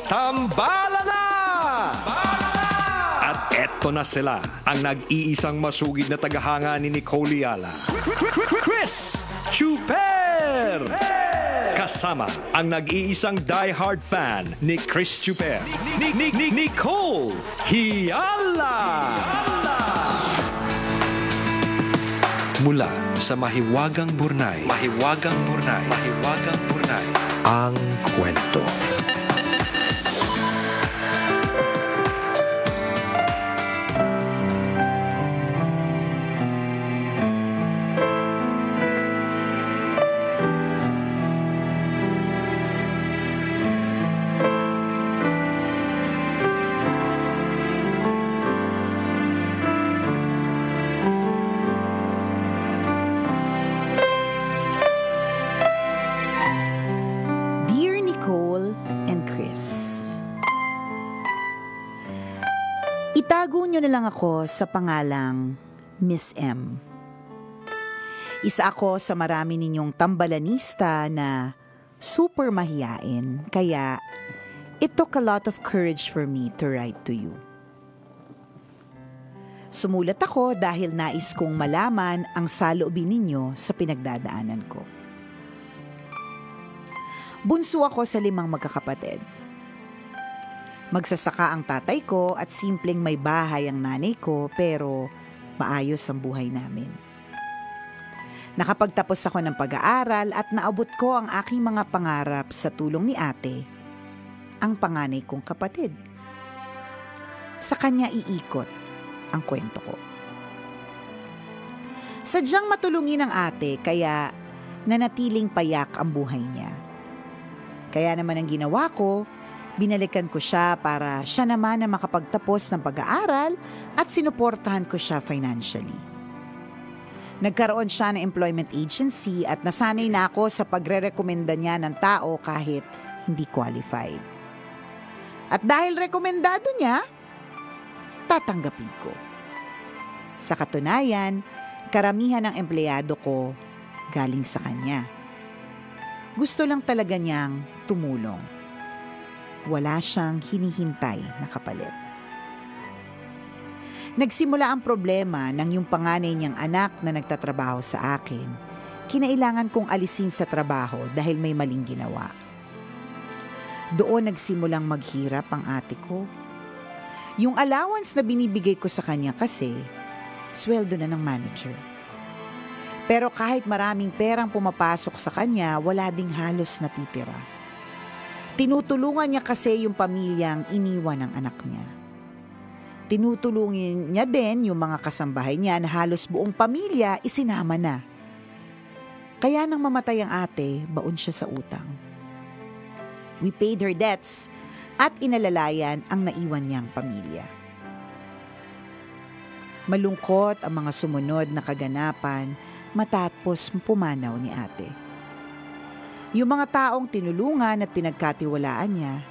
Tambala na! At eto na sila, ang nag-iisang masugid na tagahanga ni Nicole Yala. Chris Chuper! Kasama ang nag-iisang die-hard fan ni Chris Chuper. Nicole Yala! Mula sa Mahiwagang Burnay, ang kwento. Itago niyo na lang ako sa pangalang Miss M. Isa ako sa marami ninyong tambalanista na super mahiyain, kaya it took a lot of courage for me to write to you. Sumulat ako dahil nais kong malaman ang saloobin ninyo sa pinagdadaanan ko. Bunso ako sa 5 magkakapatid. Magsasaka ang tatay ko at simpleng may bahay ang nanay ko, pero maayos ang buhay namin. Nakapagtapos ako ng pag-aaral at naabot ko ang aking mga pangarap sa tulong ni ate, ang panganay kong kapatid. Sa kanya iikot ang kwento ko. Sadyang matulungin ng ate, kaya nanatiling payak ang buhay niya. Kaya naman ang ginawa ko, binalikan ko siya para siya naman na makapagtapos ng pag-aaral at sinuportahan ko siya financially. Nagkaroon siya ng employment agency at nasanay na ako sa pagre-rekomenda niya ng tao kahit hindi qualified. At dahil rekomendado niya, tatanggapin ko. Sa katunayan, karamihan ng empleyado ko galing sa kanya. Gusto lang talaga niyang tumulong. Wala siyang hinihintay na kapalit. Nagsimula ang problema nang yung panganay niyang anak na nagtatrabaho sa akin, kinailangan kong alisin sa trabaho dahil may maling ginawa. Doon nagsimulang maghirap ang ate ko. Yung allowance na binibigay ko sa kanya kasi, sweldo na ng manager. Pero kahit maraming perang pumapasok sa kanya, wala ding halos natitira. Tinutulungan niya kasi yung pamilyang iniwan ng anak niya. Tinutulungin niya din yung mga kasambahay niya na halos buong pamilya isinama na. Kaya nang mamatay ang ate, baon siya sa utang. We paid her debts at inalalayan ang naiwan niyang pamilya. Malungkot ang mga sumunod na kaganapan matapos pumanaw ni ate. Yung mga taong tinulungan at pinagkatiwalaan niya,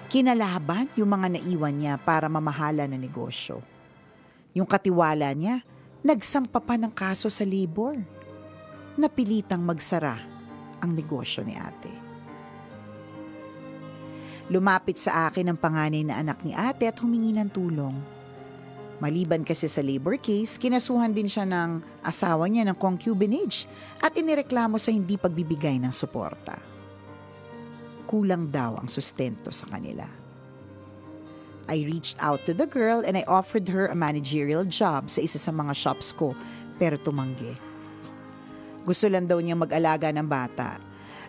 kinalaban yung mga naiwan niya para mamahala ng negosyo. Yung katiwala niya, nagsampa pa ng kaso sa labor. Napilitang magsara ang negosyo ni ate. Lumapit sa akin ang panganay na anak ni ate at humingi ng tulong. Maliban kasi sa labor case, kinasuhan din siya ng asawa niya ng concubinage at inireklamo sa hindi pagbibigay ng suporta. Kulang daw ang sustento sa kanila. I reached out to the girl and I offered her a managerial job sa isa sa mga shops ko, pero tumanggi. Gusto lang daw niya mag-alaga ng bata.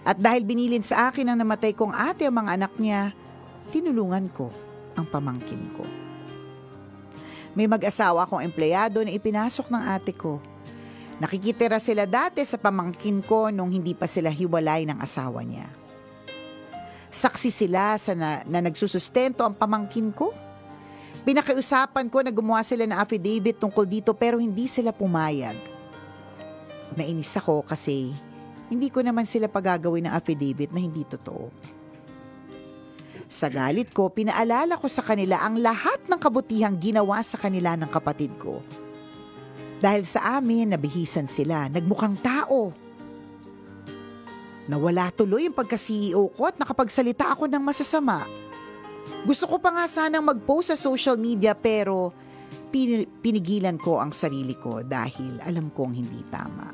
At dahil binilin sa akin ang namatay kong ate ang mga anak niya, tinulungan ko ang pamangkin ko. May mag-asawa akong empleyado na ipinasok ng ate ko. Nakikitira sila dati sa pamangkin ko nung hindi pa sila hiwalay ng asawa niya. Saksi sila na nagsusustento ang pamangkin ko. Pinakiusapan ko na gumawa sila ng affidavit tungkol dito pero hindi sila pumayag. Nainis ako kasi hindi ko naman sila pagagawin ng affidavit na hindi totoo. Sa galit ko, pinaalala ko sa kanila ang lahat ng kabutihang ginawa sa kanila ng kapatid ko. Dahil sa amin, nabihisan sila, nagmukhang tao. Nawala tuloy yung pagka-CEO ko at nakapagsalita ako ng masasama. Gusto ko pa nga sanang mag-post sa social media pero pinigilan ko ang sarili ko dahil alam kong hindi tama.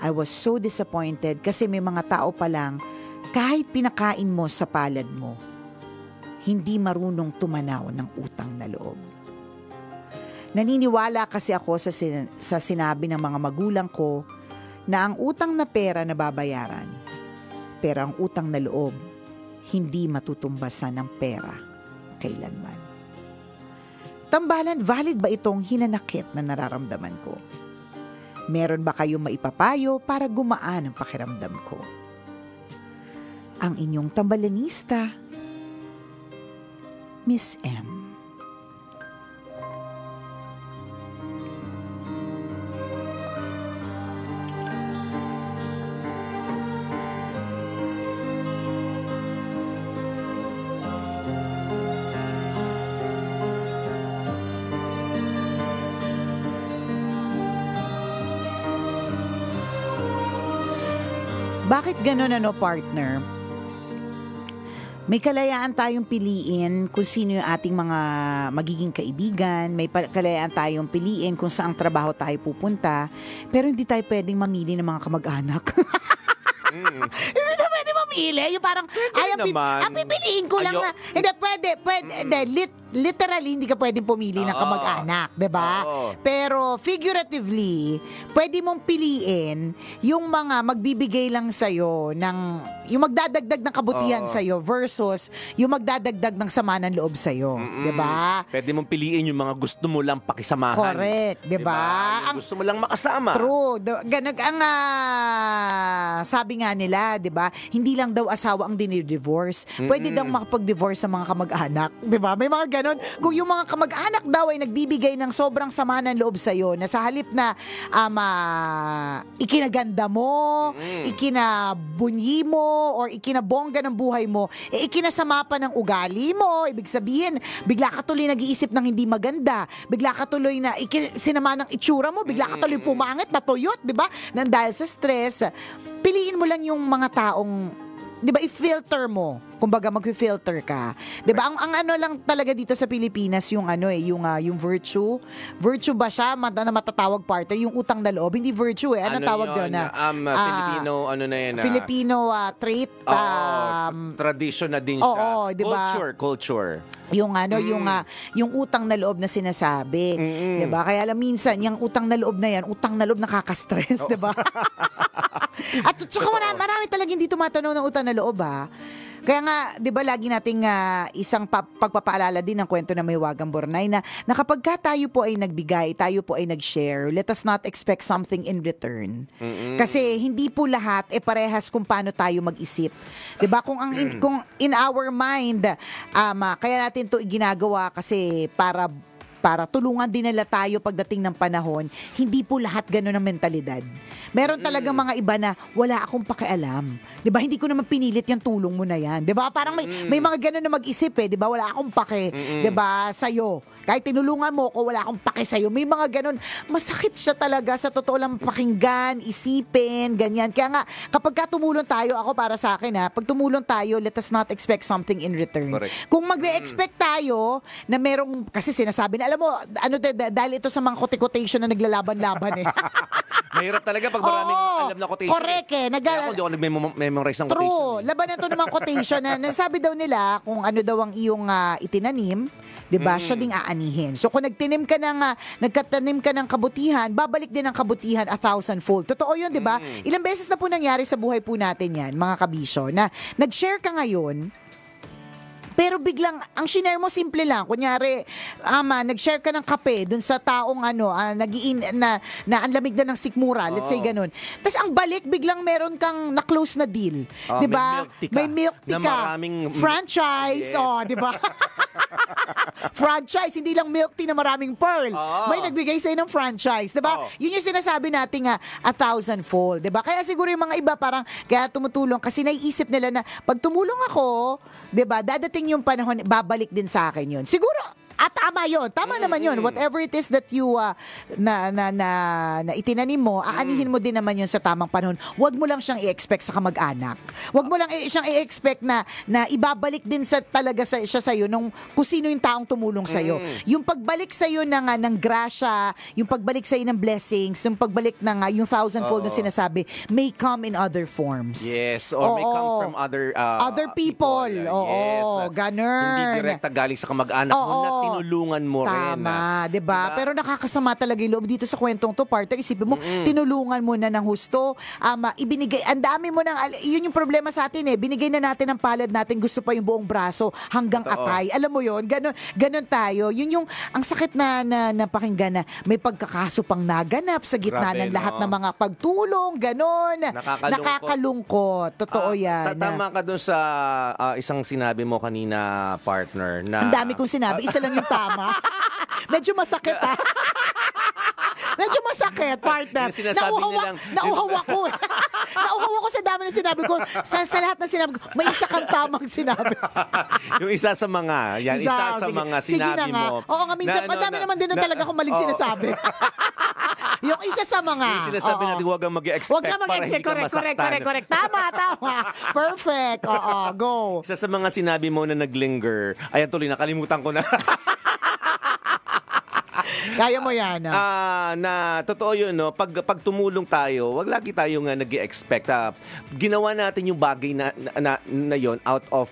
I was so disappointed kasi may mga tao pa lang kahit pinakain mo sa palad mo, hindi marunong tumanaw ng utang na loob. Naniniwala kasi ako sa sinabi ng mga magulang ko na ang utang na pera na babayaran, pero ang utang na loob, hindi matutumbasan ng pera kailanman. Tambalan, valid ba itong hinanakit na nararamdaman ko? Meron ba kayong maipapayo para gumaan ang pakiramdam ko? Ang inyong tambalanista, Miss M. Bakit ganun partner? May kalayaan tayong piliin kung sino yung ating mga magiging kaibigan. May kalayaan tayong piliin kung saang trabaho tayo pupunta. Pero hindi tayo pwedeng mamili ng mga kamag-anak. Hindi na pwede mamili. Yung parang, ang pipiliin ko lang na, hindi, pwede, literally, hindi ka pwedeng pumili ng kamag-anak, diba? Pero figuratively, pwede mong piliin yung mga magbibigay lang sa'yo ng, yung magdadagdag ng kabutihan sa'yo versus yung magdadagdag ng sama ng loob sa'yo, diba? Pwede mong piliin yung mga gusto mo lang pakisamahan. Correct, diba? Ang gusto mo lang makasama. True. Sabi nga nila, diba? Hindi lang daw asawa ang dinidivorce. Pwede daw makapag-divorce sa mga kamag-anak, diba? May mga ganon. Kung yung mga kamag-anak daw ay nagbibigay ng sobrang sama ng loob sa'yo, na sa halip na ikinaganda mo, ikinabunyi mo, or ikinabongga ng buhay mo, ikinasama pa ng ugali mo. Ibig sabihin, bigla ka tuloy nag-iisip ng hindi maganda. Bigla ka tuloy na sinama ng itsura mo. Bigla ka tuloy pumangit, natuyot, di ba? Nang dahil sa stress, piliin mo lang yung mga taong, di ba, i-filter mo. Kumbaga mag-filter ka. 'Di ba? Ang ano lang talaga dito sa Pilipinas yung yung virtue. Virtue ba siya na matatawag partner yung utang na loob? Hindi virtue eh. Ano tawag doon na? Filipino Filipino trait. Tradition na din siya. Oo, 'di ba? Culture. Yung yung utang na loob na sinasabi, 'di ba? Kaya alam minsan yung utang na loob na yan, utang na loob nakaka-stress, 'di ba? At saka marami talagang hindi tumatanaw ng utang na loob Kaya nga, 'di ba, lagi nating isang pagpapaalala din ng kwento na may Wagang Bornay na kapag tayo po ay nagbigay, tayo po ay nag-share, let us not expect something in return. Kasi hindi po lahat parehas kung paano tayo mag-isip. 'Di ba? Kung in our mind, kaya natin 'to ginagawa kasi para tulungan din nila tayo pagdating ng panahon, hindi po lahat gano'n ang mentalidad. Meron talagang mga iba na wala akong pakialam. 'Di ba? Hindi ko naman pinilit yung tulong mo na yan. 'Di ba? Parang may mga gano'n na mag-isip 'di ba? Wala akong pake, 'di ba, sa'yo. Kahit tinulungan mo ko, wala akong pake sa'yo. May mga gano'n. Masakit siya talaga sa totoo lang pakinggan, isipin, ganyan. Kaya nga, kapag tumulong tayo, ako para sa akin pag tumulong tayo, let us not expect something in return. Correct. Kung mag-expect tayo na merong, kasi sinasabi na, alam mo, dahil ito sa mga quotation na naglalaban-laban Mahirap talaga pag maraming alam na quotation. Correct Kaya ako hindi ako nag-memorize ng quotation. True. Laban na ito ng mga quotation na nasabi daw nila kung ano daw ang iyong itinanim, 'di ba? Siya ding aanihin. So kung nagtanim ka ng kabutihan, babalik din ang kabutihan 1,000-fold. Totoo 'yun, 'di ba? Ilang beses na po nangyari sa buhay po natin 'yan, mga kabisyo, na nag-share ka ngayon, pero biglang, ang shinare mo simple lang. Kunyari, nag-share ka ng kape dun sa taong na ang lamig na ng sikmura, let's say ganun. Tapos ang balik, biglang meron kang na-close na deal. Diba? May milk tea ka. Maraming franchise. Yes. Diba? Franchise, hindi lang milk tea na maraming pearl. May nagbigay sa'yo ng franchise. Diba? Yun yung sinasabi natin 1,000-fold. Diba? Kaya siguro yung mga iba parang, kaya tumutulong kasi naiisip nila na pag tumulong ako, diba, dadating yung panahon, babalik din sa akin yun. Siguro, At tama yun. Tama naman yun. Whatever it is that you na itinanim mo, aanihin mo din naman yun sa tamang panahon. Huwag mo lang siyang i-expect sa kamag-anak. Huwag mo lang siyang i-expect na ibabalik din siya sa'yo kung sino yung taong tumulong sa'yo. Yung pagbalik sa'yo ng grasya, yung pagbalik sa'yo ng blessings, yung pagbalik yung thousandfold na sinasabi, may come in other forms. Yes, or may come from other people. Oo, ganun. Hindi direkta galing sa kamag-anak mo na tinulungan mo rin. Tama, diba? Pero nakakasama talaga yung loob dito sa kwentong to, partner. Isipin mo, tinulungan mo na ng husto, ibinigay, ang dami mo yun yung problema sa atin binigay na natin ang palad natin, gusto pa yung buong braso hanggang atay. Alam mo yun, ganun tayo. Yun yung, ang sakit na pakinggan na may pagkakaso pang naganap sa gitna ng lahat ng mga pagtulong, ganun. Nakakalungkot. Totoo yan. Tama ka dun sa isang sinabi mo kanina, partner, na... Ang dami kong sinabi, isa lang yung tama. Medyo masakit Medyo masakit, partner. Nauhaw ako. Nauhaw ako sa dami ng sinabi ko. Sa lahat ng sinabi ko, may isa kang tamang sinabi. Yung isa sa mga, isa sa mga sinabi mo. Oo nga, minsan, madami naman din na talaga akong maling sinasabi. Yung isa sa mga. Yung sinasabi natin, huwag kang mag-expect para hindi ka masaktan. Correct. Tama. Perfect. Oo, go. Isa sa mga sinabi mo na naglinger, ayan tuloy, nakalimutan ko na. Kaya mo yan. Na totoo yun, no? Pag tumulong tayo, wag lagi tayong nag-i-expect. Ginawa natin yung bagay na yun out of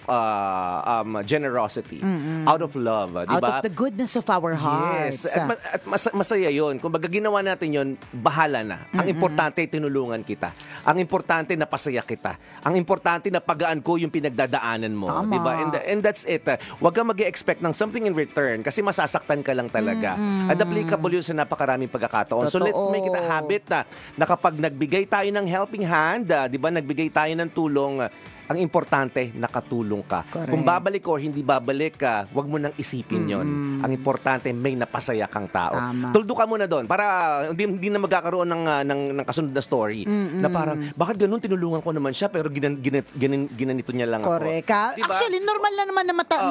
generosity, out of love, di ba? Out of the goodness of our hearts. Yes. At masaya yun. Kung baga ginawa natin yun, bahala na. Ang importante, tinulungan kita. Ang importante, napasaya kita. Ang importante, napagaan ko yung pinagdadaanan mo. Tama. Di ba? And that's it. Wag kang mag-i-expect ng something in return kasi masasaktan ka lang talaga. At applicable yun sa napakaraming pagkakataon. Totoo. So let's make it a habit na kapag nagbigay tayo ng helping hand, di ba, nagbigay tayo ng tulong, ang importante, nakatulong ka. Correct. Kung babalik o hindi babalik ka, wag mo nang isipin yon. Ang importante, may napasaya kang tao. Tama. Tuldo ka muna doon para hindi na magkakaroon ng kasunod na story. Na parang, bakit ganun, tinulungan ko naman siya pero ginanito niya lang Correct. ako. Diba? Actually, normal na naman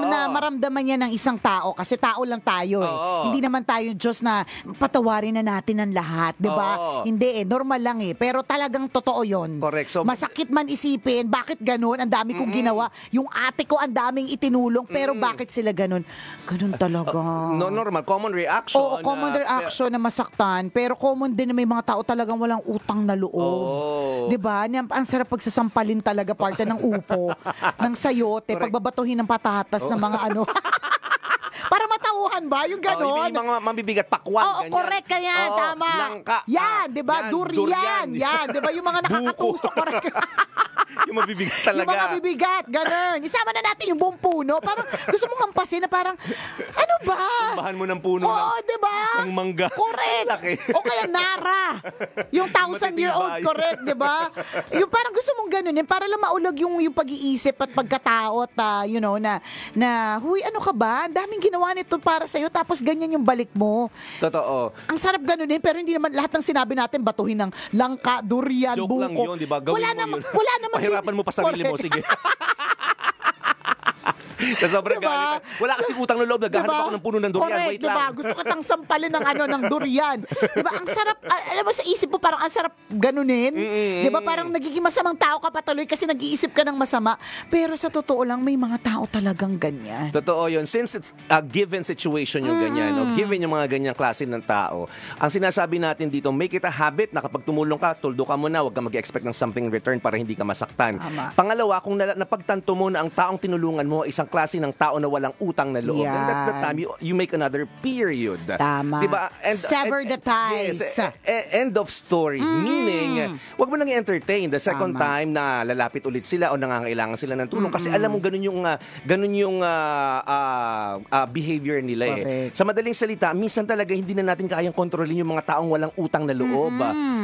na maramdaman niya ng isang tao kasi tao lang tayo Hindi naman tayo Diyos na patawarin na natin ang lahat, di ba? Hindi normal lang Pero talagang totoo yon. Correct. So, masakit man isipin, bakit ganun? Ang dami kong ginawa. Yung ate ko, ang daming itinulong. Pero bakit sila ganun? Ganun talaga. Normal. Common reaction. Oo, common reaction na masaktan. Pero common din na may mga tao talagang walang utang na loob. Diba? Ang sarap pagsasampalin talaga parte ng upo, ng sayote, pagbabatuhin ng patatas ng mga para matauhan ba? Yung gano'n? Yung mga mabibigat, pakwan. Oo, correct ka yan. Tama. Langka. Yan, di ba? Durian. Yan, di ba? Yung mga nakakatusok. Correct. Yung mabibigat talaga. Yung mga mabibigat. Ganun. Isama na natin yung buong puno. Parang gusto mong hampasin na parang, ano ba? Tumbahan mo ng puno di ba? ng mangga. Correct. Laki. O kaya Nara. Yung 1,000-year-old. Correct, di ba? Yung parang gusto mong ganunin para lang maulog yung pag-iisip at pagkatao at, huy, ano ka ba? Ang daming ginawa nito para sa'yo tapos ganyan yung balik mo. Totoo. Ang sarap ganunin pero hindi naman lahat ng sinabi natin batuhin ng langka, durian, Joke buko. lang yun, di ba? Gawin mo yun. Wala naman. Pahirapan mo pa sarili mo, sige. Sa sobrang galit. Wala kasi utang na loob. Naghahanap ako ng puno ng durian. Correct, Wait lang. Gusto ko tang sampalin ng durian. Diba? Ang sarap, alam mo sa isip mo parang ang sarap ganunin. Diba? Parang nagiging masamang tao ka patuloy kasi nag-iisip ka ng masama. Pero sa totoo lang, may mga tao talagang ganyan. Totoo yun. Since it's a given situation yung ganyan, given yung mga ganyang klase ng tao, ang sinasabi natin dito, make it a habit na kapag tumulong ka, tuldo ka muna, huwag ka mag-expect ng something in return para hindi ka masaktan. Tama. Pangalawa, kung napagtanto mo na ang taong tinulungan mo, isang klase ng tao na walang utang na loob, then that's the time you make another period. Tama. Diba? Sever the ties. Yes, end of story. Meaning, wag mo nang i-entertain the second time na lalapit ulit sila o nangangailangan sila ng tulong kasi alam mo ganun yung behavior nila Correct. Sa madaling salita, minsan talaga hindi na natin kayang kontrolin yung mga taong walang utang na loob.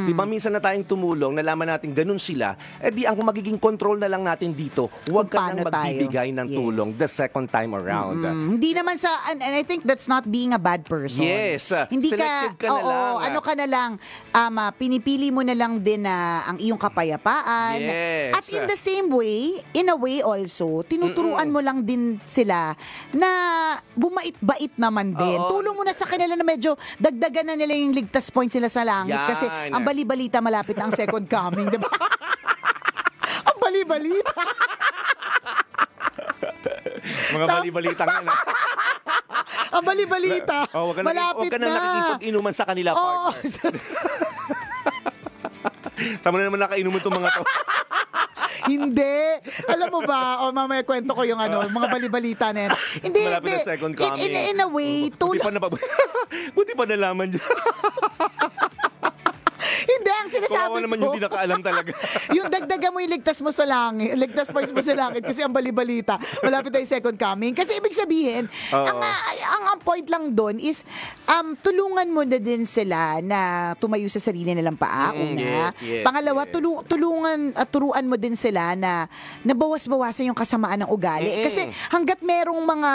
Di ba minsan na tayong tumulong, nalaman natin ganun sila, di ang magiging control na lang natin dito, huwag ka Kung nang paano tayo. magbibigay ng tulong the second time around. Hindi naman and I think that's not being a bad person. Yes. Hindi Selective ka na lang. ano ka na lang, pinipili mo na lang din na ang iyong kapayapaan. Yes. At in the same way, in a way also, tinuturuan mo lang din sila na bumait-bait naman din. Oo. Tulong mo na sa kanila na medyo dagdagan na nila yung ligtas points nila sa langit. Yan. Kasi ang bali-balita malapit ang second coming, di ba? Ang bali-balita. Mga bali-balitang yan. Ang bali-balita. Huwag Malapit ka na nakikipag-inuman sa kanila, Oo. partner. Sama na naman nakainuman itong mga to. Hindi. Alam mo ba, mamaya kwento ko yung mga bali-balita na yan. Hindi, Malapit na second coming. In a way, Buti pa nalaman dyan. Hindi, ang sinasabi Kawawa naman ko. yung di nakaalam talaga. Yung dagdagan mo yung ligtas mo sa langit, ligtas points mo sa langit kasi ang bali-balita, malapit na yung second coming. Kasi ibig sabihin, ang point lang doon is, tulungan mo na din sila na tumayo sa sarili nilang paa. Una. Yes. Pangalawa, tulungan at turuan mo din sila na nabawas-bawasan yung kasamaan ng ugali. Kasi hanggat merong mga,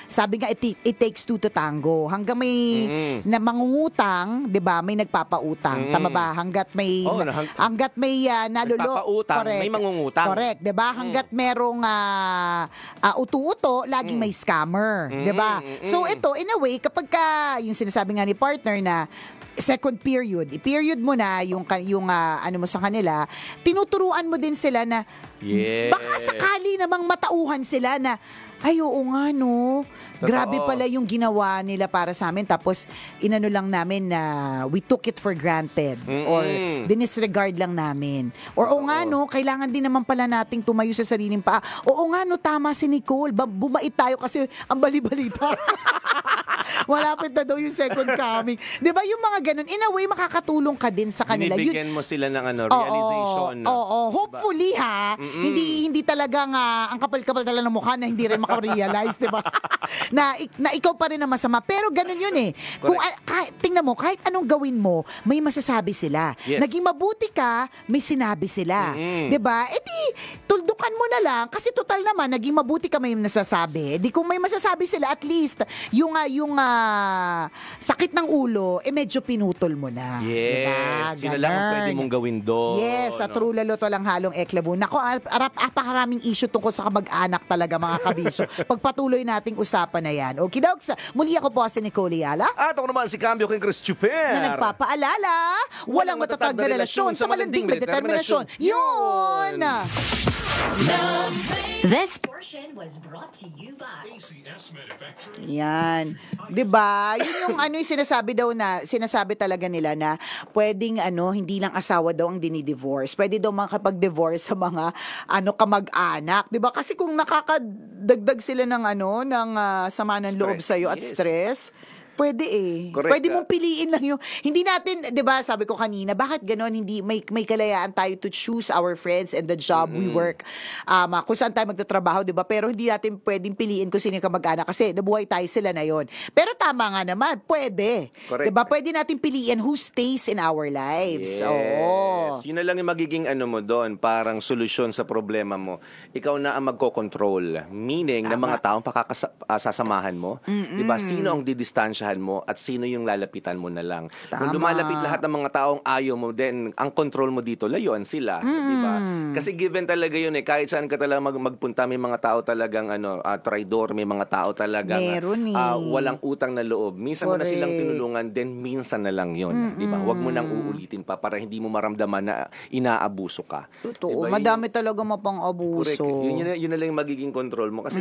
sabi nga, it takes two to tango. Hanggang may na mangungutang, 'di ba? May nagpapautang. Tama ba? Hanggat may nalulo. Nagpapautang, may mangungutang. Correct, 'di ba? Hanggat merong utu-uto, laging may scammer, 'di ba? So ito, in a way, kapag yung sinasabi nga ni partner na second period mo na yung ano mo sa kanila, tinuturuan mo din sila na baka sakali namang matauhan sila na ay, oo nga, no. Grabe pala yung ginawa nila para sa amin. Tapos, inano lang namin na we took it for granted. Or, dinisregard lang namin. Or, oo nga, no, kailangan din naman pala nating tumayo sa sariling paa. Oo nga, no, tama si Nicole. Bumait tayo kasi ang bali-balita. Malapit na daw yung second coming. Di ba, yung mga ganun, in a way, makakatulong ka din sa kanila. Binibigyan mo sila ng realization. Oo. Hopefully, hindi talagang ang kapal-kapal talaga ng mukha na hindi rin makarealize, di ba? na ikaw pa rin ang masama. Pero ganun yun eh. Kung tingnan mo, kahit anong gawin mo, may masasabi sila. Yes. Naging mabuti ka, may sinabi sila. Di ba? E di, tuldukan mo na lang kasi total naman, naging mabuti ka may nasasabi. Di kung may masasabi sila, at least, yung sakit ng ulo, medyo pinutol mo na. Yes. Diba? Yun na lang ang pwede mong gawin doon. Yes, sa True Lalo to lang halong eklabo. Nako, apakaraming issue tungkol sa kamag-anak talaga, mga kabisyo. Pagpatuloy nating usapan na yan. Okay, dogs, muli ako po si Nicole Yala. At ako naman si Cambio King Chris Chuper. Na nagpapaalala, walang matatag na relasyon sa malanding may determinasyon. Yun! This portion was brought to you by Yan. 'Di ba? Yun yung yung sinasabi talaga nila na pwedeng hindi lang asawa daw ang dinidivorce. Pwede daw makapag-divorce sa mga kamag-anak, 'di ba? Kasi kung nakakadagdag sila ng sama ng loob sa iyo at stress, pwede Correct. Pwede mong piliin lang yung hindi natin, 'di ba? Sabi ko kanina, bakit gano'n hindi may kalayaan tayo to choose our friends and the job we work. Kung saan tayo magtatrabaho, 'di ba? Pero hindi natin pwedeng piliin kung sino yung kamag-anak kasi nabuhay tayo sila na 'yon. Pero tama nga naman, pwede. Correct. 'Di ba? Pwede natin piliin who stays in our lives. Yes. Oo. Yun na lang yung magiging mo doon, parang solusyon sa problema mo. Ikaw na ang magko-control. Meaning, ng mga taong sasamahan mo, di ba? Sino ang didistansyahan mo at sino yung lalapitan mo na lang. Kung lumalapit lahat ng mga taong ayaw mo, then ang control mo dito, layuan sila. Di ba? Kasi given talaga yun kahit saan ka talaga magpunta, may mga tao talagang traidor, may mga tao talagang walang utang na loob. Minsan mo na silang tinulungan, then minsan na lang yun. Di ba? Huwag mo nang uulitin pa para hindi mo maramdaman na inaabuso ka. Totoo. Diba? Madami talaga mapang-abuso. Correct. Yun na lang yung magiging control mo. Kasi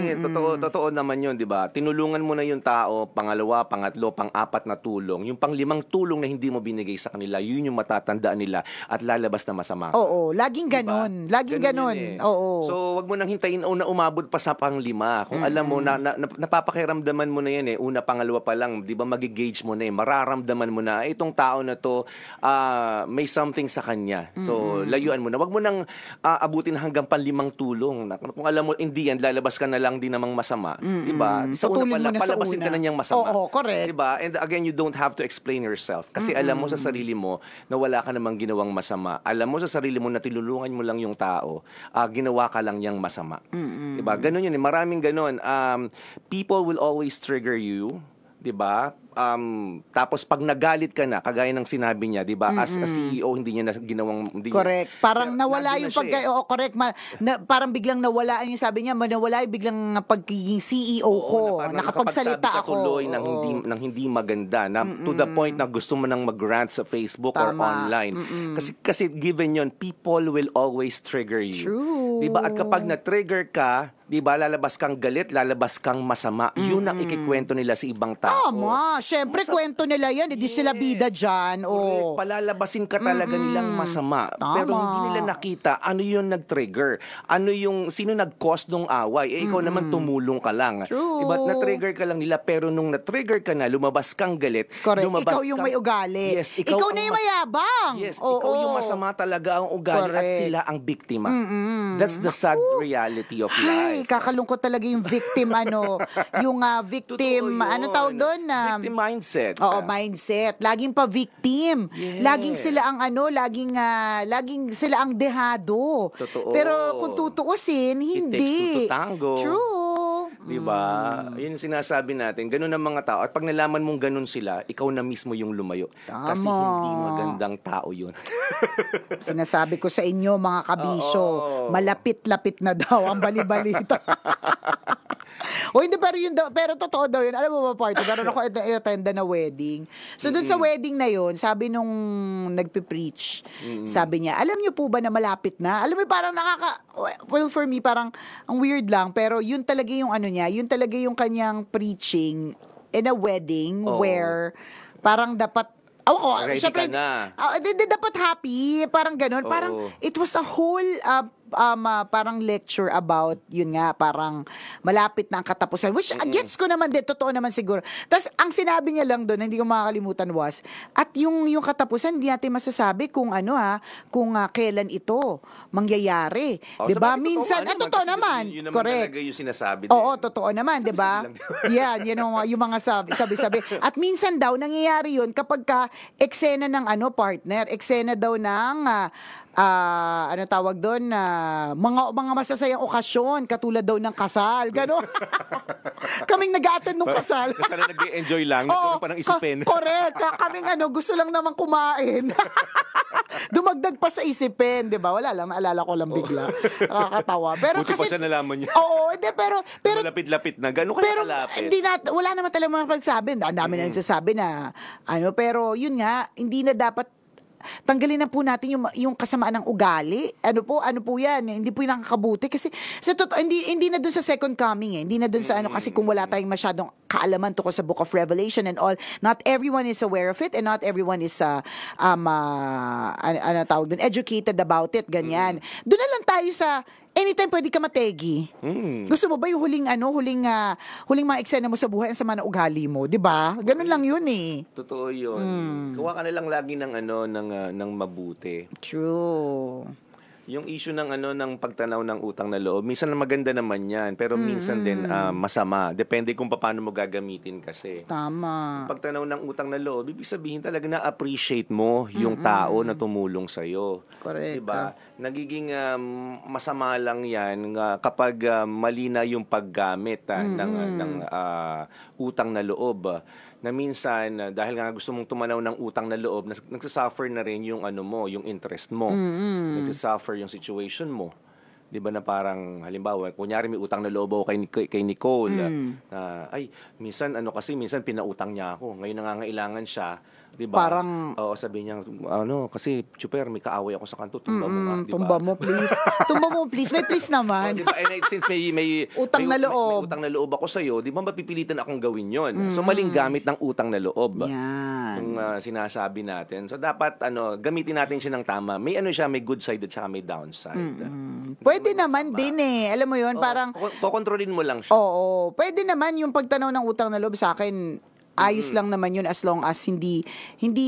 totoo naman yun, di ba? Tinulungan mo na yung tao, pangalawa, pangatlo, pang-apat na tulong. Yung pang-limang tulong na hindi mo binigay sa kanila, yun yung matatandaan nila at lalabas na masama. Oo. Laging ganon. Diba? Laging ganon. Oo. So, wag mo nang hintayin na umabot pa sa pang-lima. Kung alam mo, napapakiramdaman mo na yan una, pangalawa pa lang, di ba, magigauge mo na mararamdaman mo na, itong tao na to, may something sa kanya. So, layuan mo na. Wag mo nang abutin hanggang pang-limang tulong. Kung alam mo, hindi yan, lalabas ka na lang din namang masama. Di ba? Sa una Putulin mo pala, na sa palabasin una. ka na niyang masama. Oo, correct. Correct. Diba? And again, you don't have to explain yourself. Kasi alam mo sa sarili mo na wala ka namang ginawang masama. Alam mo sa sarili mo na tinulungan mo lang yung tao, ginawa ka lang niyang masama. Diba? Ganun yun. Maraming ganun. People will always trigger you. 'Di ba? Tapos pag nagalit ka na, kagaya ng sinabi niya, 'di ba? As a CEO, hindi niya na ginawang Correct. Parang Kaya nawala nandun yung na siya eh. oo, correct. Parang biglang nawala yung sabi niya, nawala yung biglang pagiging CEO ko. na parang Nakapagsalita nakapagsabi ka ako. tuloy ng Oo. hindi maganda na to the point na gusto mo nang mag-rant sa Facebook or Tama. online. Kasi given yon, people will always trigger you. True. 'Di ba? At kapag na-trigger ka, 'di ba, lalabas kang galit, lalabas kang masama. Yun ang ikikwento nila sa ibang tao. Tama. Siyempre, kwento nila yan. Hindi sila bida dyan. Correct. Oh. Palalabasin ka talaga nilang masama. Tama. Pero hindi nila nakita ano yung nag-trigger. Sino nag-cause nung away. Ikaw naman tumulong ka lang. True. Diba? Na-trigger ka lang nila. Pero nung na-trigger ka na, lumabas kang galit. Correct. Lumabas Ikaw yung may ugali. Yes. Ikaw na yung mayabang. Yes. Oo. Ikaw yung masama talaga ang ugali at Correct. sila ang biktima. That's the sad reality of Ay, life. kakalungkot talaga yung victim, yung victim, Totoo yun. ano tawag doon? Victim mindset. Oo, mindset. Laging pa victim. Yes. Laging sila ang laging sila ang dehado. Totoo. Pero kung tutuusin, hindi. takes two to tango. True. Diba? Yun yung sinasabi natin. Ganun ang mga tao. At pag nalaman mong ganun sila, ikaw na mismo yung lumayo. Tama. Kasi hindi magandang tao yun. Sinasabi ko sa inyo, mga kabisyo, Oo. malapit-lapit na daw ang balibalita. O hindi, pero totoo daw yun. Alam mo ba, party, meron ako attenda na wedding. So dun sa wedding na yun, sabi nung nagpipreach, sabi niya, alam niyo po ba na malapit na? Alam mo, parang well, for me, parang ang weird lang, pero yun talaga yung niya, yun talaga yung kanyang preaching in a wedding Oo. where parang dapat Ready ka na. dapat happy, parang ganun. Oo. Parang it was a whole parang lecture about yun nga, parang malapit na ang katapusan, which gets ko naman din, totoo naman siguro. Tapos ang sinabi niya lang doon, hindi ko makakalimutan, was at yung katapusan hindi natin masasabi kung kung kailan ito mangyayari, 'di ba? Minsan totoo naman, yun naman correct. talaga yung sinasabi din. Oo, totoo naman, 'di ba? Yan yung mga sabi. At minsan daw nangyayari 'yun kapag ka eksena ng partner, eksena daw ng ano tawag doon, mga masasayang okasyon katulad daw ng kasal, gano'n. Kaming nag-a-attend nung kasal. Sana nag-enjoy lang, nagkaroon pa ng isipin. Correct. Kaming gusto lang naman kumain. Dumagdag pa sa isipin, 'di ba? Wala lang, naalala ko lang bigla. Nakakatawa. Pero Buti pa siya nalaman niya. Oo, hindi, pero Malapit-lapit na. Gano'n pero kaya kalapit? wala naman talaga mga pagsabi. Ang dami na nagsasabi na pero yun nga, hindi na dapat tanggalin na po natin yung kasamaan ng ugali. Ano po yan, hindi po yung nakakabuti kasi sa totoo, hindi na dun sa second coming hindi na dun sa kasi kung wala tayong masyadong kaalaman tungkol sa Book of Revelation and all, not everyone is aware of it and not everyone is tawag dun, educated about it, ganyan. Doon na lang tayo sa anytime pwede ka mategi. Gusto mo ba yung huling mga eksena mo sa buhay ang sama ng ugali mo, 'di ba? Ganun lang 'yun eh. Totoo yun. Kuha ka na lang lagi ng mabuti. True. Yung issue ng pagtanaw ng utang na loob, minsan maganda naman yan, pero minsan din masama. Depende kung paano mo gagamitin kasi. Tama. Pagtanaw ng utang na loob, ibig sabihin talaga na-appreciate mo yung tao na tumulong sa'yo. Correct. Diba? Nagiging masama lang yan kapag mali na yung paggamit ng utang na loob. Na minsan, dahil nga gusto mong tumanaw ng utang na loob, nagsasuffer na rin yung yung interest mo. Nagsasuffer yung situation mo. 'Di ba na parang halimbawa, kunyari may utang na loob ako kay Nicole, minsan minsan pinautang niya ako. Ngayon nangangailangan siya, 'di ba? Parang sabi niya, kasi Chuper, may kaaway ako sa kanto, tumba mo nga, 'di ba? Tumba mo please. Tumba mo please. May please naman. Di ba? And since may Utang na loob. may utang na loob ako sa iyo, 'di ba mapipilitan akong gawin 'yon. So maling gamit ng utang na loob. Yan. Yung sinasabi natin. So dapat gamitin natin siya ng tama. May may good side at saka may downside. Pwede naman din Alam mo 'yun, parang kokontrolin mo lang siya. oo, pwede naman yung pagtanaw ng utang na loob sa akin. ayos lang naman yun as long as hindi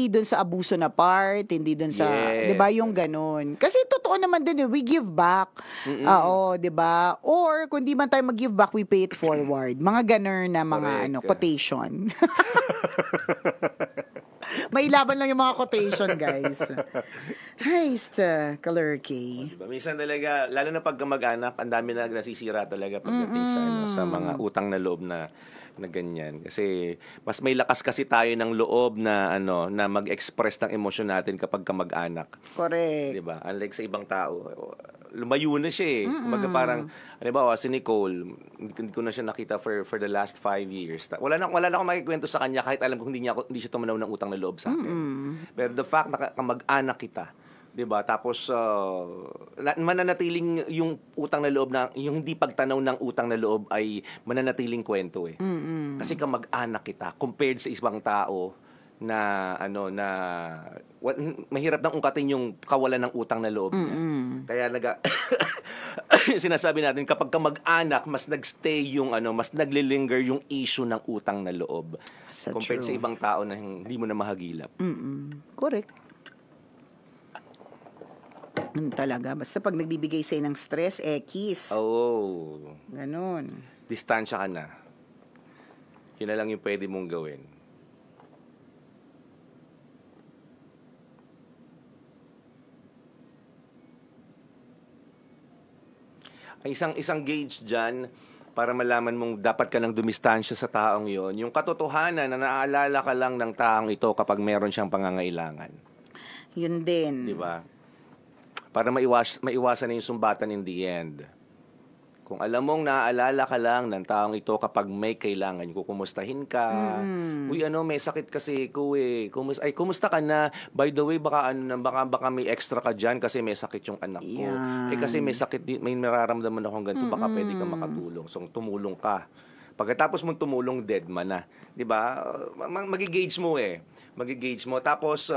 doon sa abuso na part, hindi doon sa, Yes. 'di ba, yung ganun. Kasi totoo naman din, we give back. Oo, 'di ba? Or kung di man tayo mag-give back, we pay it forward. Mga ganun na mga Correct. quotation. May laban lang yung mga quotation, guys. Hay, Kalurkey. Diba? Minsan talaga, lalo na pag kamag-anak, ang dami na nasisira talaga pagdating sa mga utang na loob na ganyan. Kasi mas may lakas kasi tayo ng loob na na mag-express ng emosyon natin kapag kamag-anak. Correct. 'Di ba? Unlike sa ibang tao, lumayo na siya eh. Kumbaga parang halimbawa si Nicole, hindi ko na siya nakita for the last 5 years. Wala na akong makikwento sa kanya kahit alam ko hindi siya tumanaw ng utang na loob sa akin. Pero the fact na kamag-anak kita, 'di ba? Tapos mananatiling yung utang na loob na yung hindi pagtanaw ng utang na loob ay mananatiling kwento eh. Kasi kamag-anak kita compared sa ibang tao na mahirap nang ungkatin yung kawalan ng utang na loob niya. Kaya sinasabi natin kapag kamag-anak mas nagstay yung mas naglilinger yung issue ng utang na loob compared True. sa ibang tao na hindi mo na mahagilap. Correct. Talaga. Basta pag nagbibigay sa'yo ng stress, kiss. Oh. Ganon. Distansya ka na. Yun na lang yung pwede mong gawin. Ang isang gauge dyan para malaman mong dapat ka nang dumistansya sa taong yon, yung katotohanan na naaalala ka lang ng taong ito kapag meron siyang pangangailangan. Yun din. Di ba? Para maiwasan na yung sumbatan in the end. Kung alam mong naaalala ka lang ng taong ito kapag may kailangan, kukumustahin ka. Uy, may sakit kasi ko eh. Kumusta ka na? By the way, baka may extra ka dyan kasi may sakit yung anak ko. Yan. Kasi may sakit, may nararamdaman akong ganito, baka pwede ka makatulong. So, tumulong ka. Pagkatapos mong tumulong, dead man na. 'Di ba? Magi-gauge mo eh. Magi-gauge mo. Tapos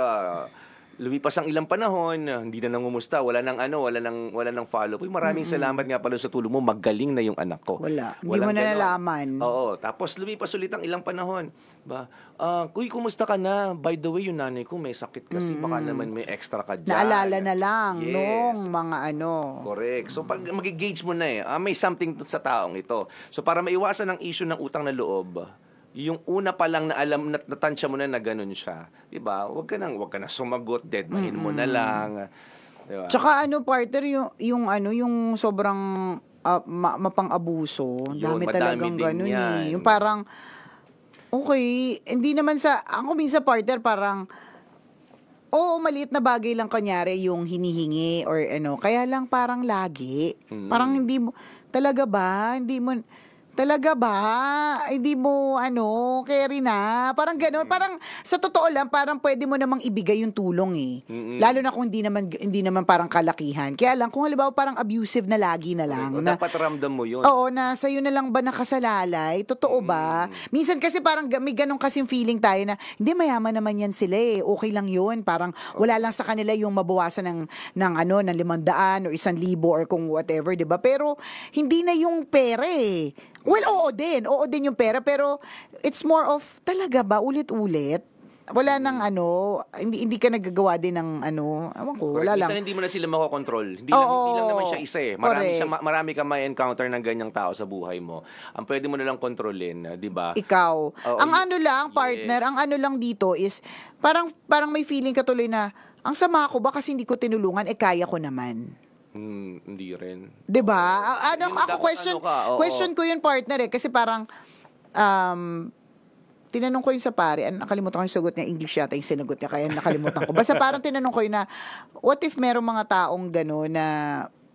lumipas ang ilang panahon, hindi na nangumusta, wala nang follow. Uy, maraming salamat nga pala sa tulong mo, magaling na yung anak ko. Wala. Hindi Walang mo na ganon. nalaman. Oo, tapos lumipas ulit ang ilang panahon. Ba? Uy, kumusta ka na? By the way, yung nanay ko may sakit kasi baka naman may extra ka dyan. Naalala na lang Yes. nung mga Correct. So, pag mag-gauge mo na may something sa taong ito. So, para maiwasan ang issue ng utang na loob, yung una pa lang na alam, natansya mo na ganun siya. Diba? Huwag ka na sumagot, deadmahin mo na lang. Diba? Tsaka partner, yung sobrang mapang-abuso. Yun, Dami madami talagang din ganun yan. Yung parang, okay, hindi naman ako minsan partner parang, maliit na bagay lang kanyari yung hinihingi or kaya lang parang lagi. Parang hindi mo, talaga ba? Hindi mo, carry na. Parang gano'n. Parang, sa totoo lang, parang pwede mo namang ibigay yung tulong eh. Lalo na kung hindi naman parang kalakihan. Kaya lang, kung halimbawa parang abusive na lagi na lang. O dapat ramdam mo yun. Oo, na sa'yo na lang ba nakasalalay? Totoo ba? Minsan kasi parang may ganun kasing feeling tayo na, hindi, mayaman naman yan sila eh. Okay lang yun. Parang, wala lang sa kanila yung mabawasan ng 500 or 1,000 or kung whatever, di ba? Pero, hindi na yung pera eh. Well, oo din yung pera, pero it's more of, talaga ba, ulit-ulit? Wala nang hindi ka nagagawa din ng ewan ko, wala lang. Minsan hindi mo na sila makokontrol. Hindi lang naman siya isa eh. Marami ka may encounter ng ganyang tao sa buhay mo. Ang pwede mo na lang kontrolin, di ba? Ikaw. Oo, Ang partner, yes. ang lang dito is, parang may feeling ka tuloy na, ang sama ko ba kasi hindi ko tinulungan, kaya ko naman. Hindi rin. 'Di ba? Yung Ako dapat question ko yun partner kasi parang tinanong ko yun sa pare, nakalimutan ko yung sagot niya, English yata yung sinagot niya, kaya nakalimutan ko. Basta parang tinanong ko yun na, what if merong mga taong gano'n na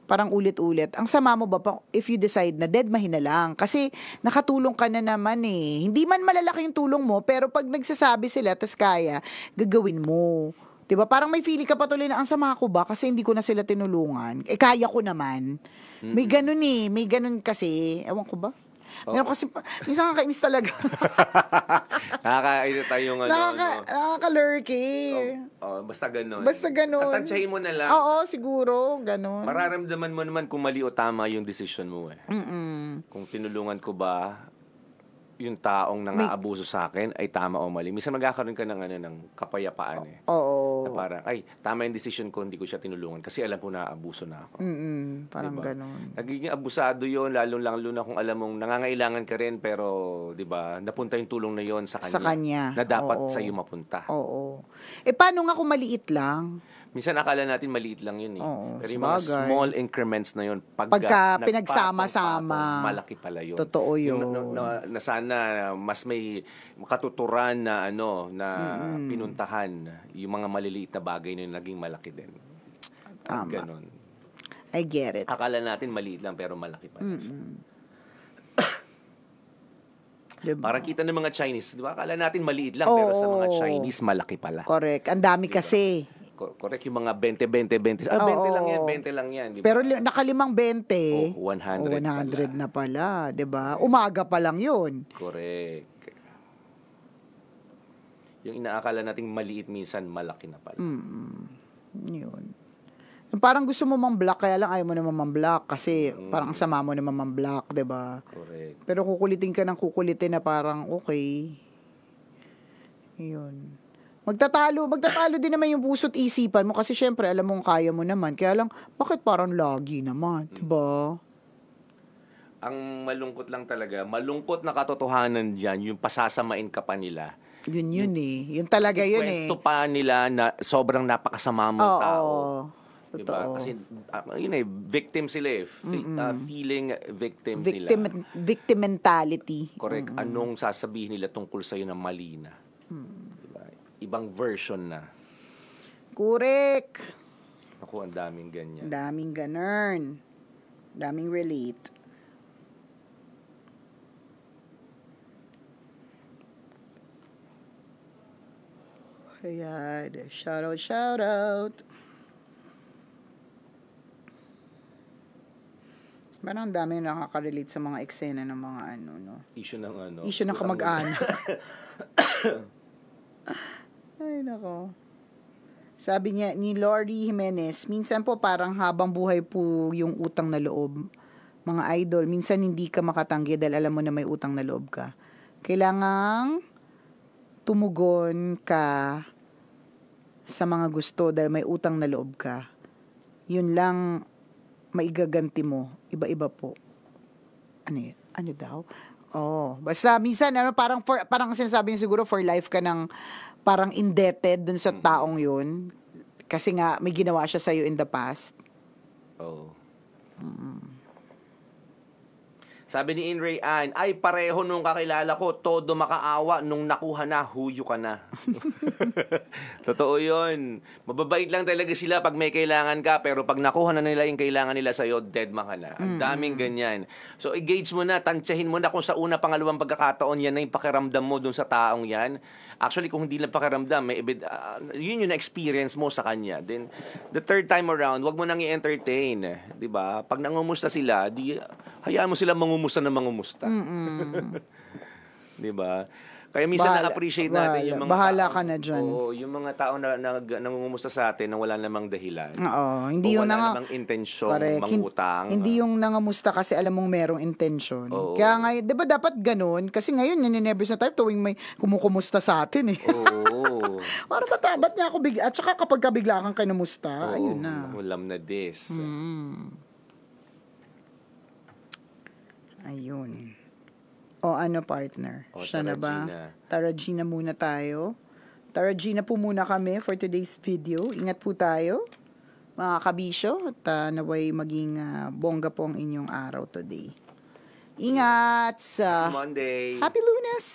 parang ulit-ulit, ang sama mo ba if you decide na deadmahin na lang? Kasi nakatulong ka na naman eh. Hindi man malalaki yung tulong mo, pero pag nagsasabi sila, tas kaya, gagawin mo. Diba? Parang may feeling ka patuloy na ang sama ko ba kasi hindi ko na sila tinulungan. Kaya ko naman. May ganun eh. May ganun kasi. Ewan ko ba? Meron kasi, minsan kakainis talaga. Nakakainit tayong Nakaka-lurky. Basta ganun. Tatansyahin mo na lang. Oo, siguro. Ganun. Mararamdaman mo naman kung mali o tama yung decision mo eh. Kung tinulungan ko ba yung taong nang-aabuso sa akin ay tama o mali. Minsan magkakaroon ka ng kapayapaan eh. Oo. Na parang, ay, tama yung decision ko, hindi ko siya tinulungan kasi alam ko na abuso na ako. Parang Diba? ganon. Nagiging abusado yon lalo na kung alam mong nangangailangan ka rin, pero, di ba, napunta yung tulong na yon sa kanya. Sa kanya. Na dapat Oo. sa iyo mapunta. Oo. Paano nga kung maliit lang? Minsan akala natin maliit lang yun eh. Oo, Pero yung mga sabagay. small increments na yun, Pagka nagpatong-patong, pinagsama-sama. malaki pala yun. Totoo yun. Yung na sana mas may makatuturan na pinuntahan yung mga maliliit na bagay na yun, naging malaki din. Tama. Ganon. I get it. Akala natin maliit lang pero malaki pala siya. Diba? Parang kita ng mga Chinese, di ba? Akala natin maliit lang pero sa mga Chinese malaki pala. Correct. Ang dami kasi. Correct, yung mga 20. 20 lang yan, 20 lang yan. Di ba? Pero nakalimang 20. 100 100 na pala. 'Di ba? Umaga pa lang yun. Correct. Yung inaakala nating maliit minsan, malaki na pala. Yun. Parang gusto mo mang-block, kaya lang ayaw mo naman mang-block kasi parang sama mo naman mang-block, 'di ba? Correct. Pero kukulitin ka ng kukulitin na parang okay. Yun. Magtatalo din naman yung puso't isipan mo kasi syempre alam mong kaya mo naman. Kaya lang, bakit parang lagi naman? Diba? Ang malungkot lang talaga, malungkot na katotohanan dyan, yung pasasamain ka pa nila. Yun eh. Yun talaga yun eh. Kwento pa nila na sobrang napakasama mong tao. Totoo. Diba? Kasi, yun eh, victim sila eh. Feeling victim sila. Victim mentality. Correct. Anong sasabihin nila tungkol sa'yo na mali na? Diba? Ibang version na. Correct. Ako, ang daming ganyan. Daming ganun. Daming relate. Ayan. Shout out. Parang ang dami nakaka-relate sa mga eksena ng mga Issue ng issue ng kamag-anak. Ay, nako. Sabi niya, ni Lori Jimenez, minsan po parang habang buhay po yung utang na loob. Mga idol, minsan hindi ka makatanggi dahil alam mo na may utang na loob ka. Kailangang tumugon ka sa mga gusto dahil may utang na loob ka. Yun lang maigaganti mo. Iba-iba po. Ano yun? Ano daw? Basta minsan parang sinasabi niya siguro for life ka ng parang indebted dun sa taong yun kasi nga may ginawa siya sa'yo in the past. Sabi ni Inray Ann, ay pareho nung kakilala ko, todo makaawa nung nakuha na, huyo ka na. Totoo yun. Mababait lang talaga sila pag may kailangan ka, pero pag nakuha na nila yung kailangan nila sa'yo, dead man ka na. Ang daming ganyan. So, engage mo na, tansyahin mo na kung sa una, pangalawang pagkakataon, yan na yung pakiramdam mo dun sa taong yan. Actually, kung hindi lang pakiramdam, yun yung experience mo sa kanya. Then, the third time around, wag mo nang i-entertain. Diba? Pag nangumusta sila, hayaan mo sila mangumusta na mangumusta. Diba? Kaya minsan na-appreciate natin yung mga bahala tao. ka na dyan. Oo, yung mga tao na nangungumusta sa atin na wala namang dahilan. Oo, hindi yung wala namang intensyon mangutang. Hindi yung nangamusta kasi alam mong merong intensyon. Oo. Kaya ngayon, 'di ba dapat ganun? Kasi ngayon ninenervous na tayo tuwing may kumukumusta sa atin eh. Oo. Para ba't niya ako bigla? At saka kapag bigla kang kinumusta, ayun na. Ulam na this. Ayun. O ano partner? Siya na ba? Tara Gina muna tayo. Tara Gina po muna kami for today's video. Ingat po tayo, mga kabisyo. At naway maging bongga po ang inyong araw today. Ingat sa Monday. Happy Lunes!